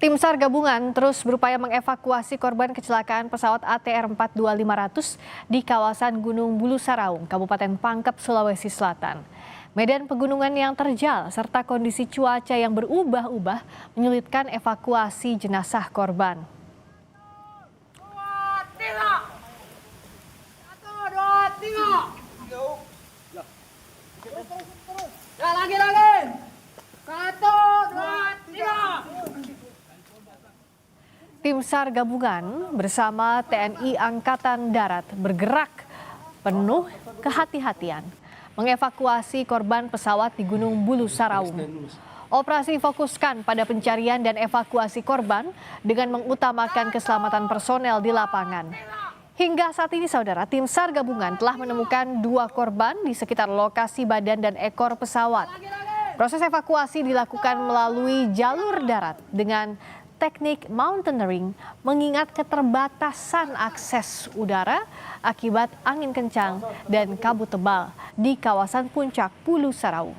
Tim SAR gabungan terus berupaya mengevakuasi korban kecelakaan pesawat ATR 42500 di kawasan Gunung Bulu Saraung, Kabupaten Pangkep, Sulawesi Selatan. Medan pegunungan yang terjal serta kondisi cuaca yang berubah-ubah menyulitkan evakuasi jenazah korban. Tim SAR gabungan bersama TNI Angkatan Darat bergerak penuh kehati-hatian mengevakuasi korban pesawat di Gunung Bulu Saraung. Operasi fokuskan pada pencarian dan evakuasi korban dengan mengutamakan keselamatan personel di lapangan. Hingga saat ini saudara, tim SAR gabungan telah menemukan 2 korban di sekitar lokasi badan dan ekor pesawat. Proses evakuasi dilakukan melalui jalur darat dengan teknik mountaineering mengingat keterbatasan akses udara akibat angin kencang dan kabut tebal di kawasan puncak Bulu Saraung.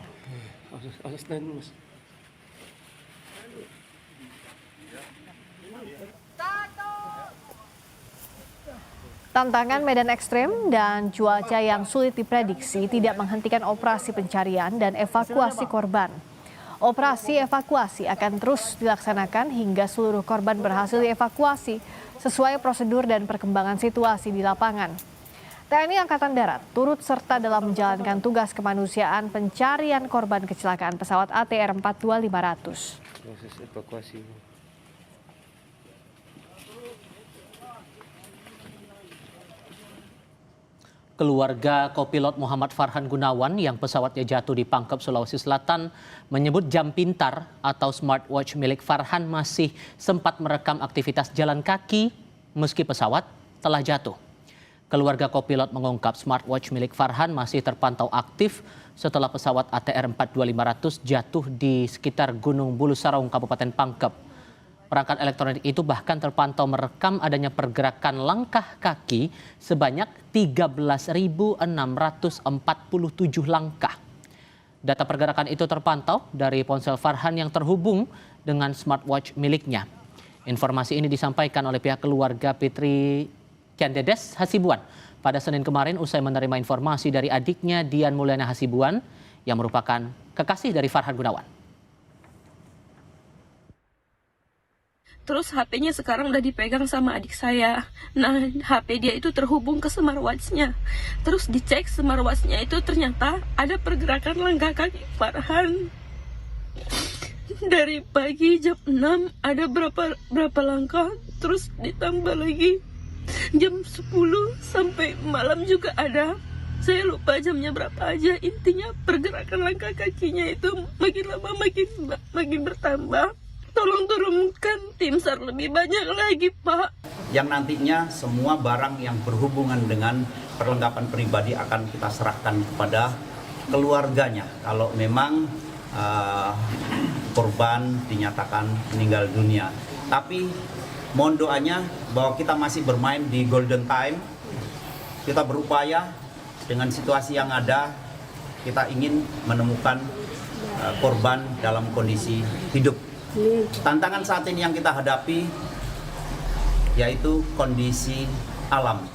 Tantangan medan ekstrem dan cuaca yang sulit diprediksi tidak menghentikan operasi pencarian dan evakuasi korban. Operasi evakuasi akan terus dilaksanakan hingga seluruh korban berhasil dievakuasi sesuai prosedur dan perkembangan situasi di lapangan. TNI Angkatan Darat turut serta dalam menjalankan tugas kemanusiaan pencarian korban kecelakaan pesawat ATR 42500. Proses evakuasi. Keluarga kopilot Muhammad Farhan Gunawan yang pesawatnya jatuh di Pangkep, Sulawesi Selatan menyebut jam pintar atau smartwatch milik Farhan masih sempat merekam aktivitas jalan kaki meski pesawat telah jatuh. Keluarga kopilot mengungkap smartwatch milik Farhan masih terpantau aktif setelah pesawat ATR 42500 jatuh di sekitar Gunung Bulu Saraung, Kabupaten Pangkep. Perangkat elektronik itu bahkan terpantau merekam adanya pergerakan langkah kaki sebanyak 13.647 langkah. Data pergerakan itu terpantau dari ponsel Farhan yang terhubung dengan smartwatch miliknya. Informasi ini disampaikan oleh pihak keluarga Fitri Candedes Hasibuan pada Senin kemarin usai menerima informasi dari adiknya Dian Mulyana Hasibuan yang merupakan kekasih dari Farhan Gunawan. Terus HP-nya sekarang udah dipegang sama adik saya. Nah, HP dia itu terhubung ke smartwatch-nya. Terus dicek smartwatch-nya itu ternyata ada pergerakan langkah kaki Farhan. Dari pagi jam 6 ada berapa langkah, terus ditambah lagi jam 10 sampai malam juga ada. Saya lupa jamnya berapa aja. Intinya pergerakan langkah kakinya itu makin lama makin bertambah. Tolong turunkan tim SAR lebih banyak lagi, Pak. Yang nantinya semua barang yang berhubungan dengan perlengkapan pribadi akan kita serahkan kepada keluarganya. Kalau memang korban dinyatakan meninggal dunia. Tapi mohon doanya bahwa kita masih bermain di golden time. Kita berupaya dengan situasi yang ada, kita ingin menemukan korban dalam kondisi hidup. Tantangan saat ini yang kita hadapi yaitu kondisi alam.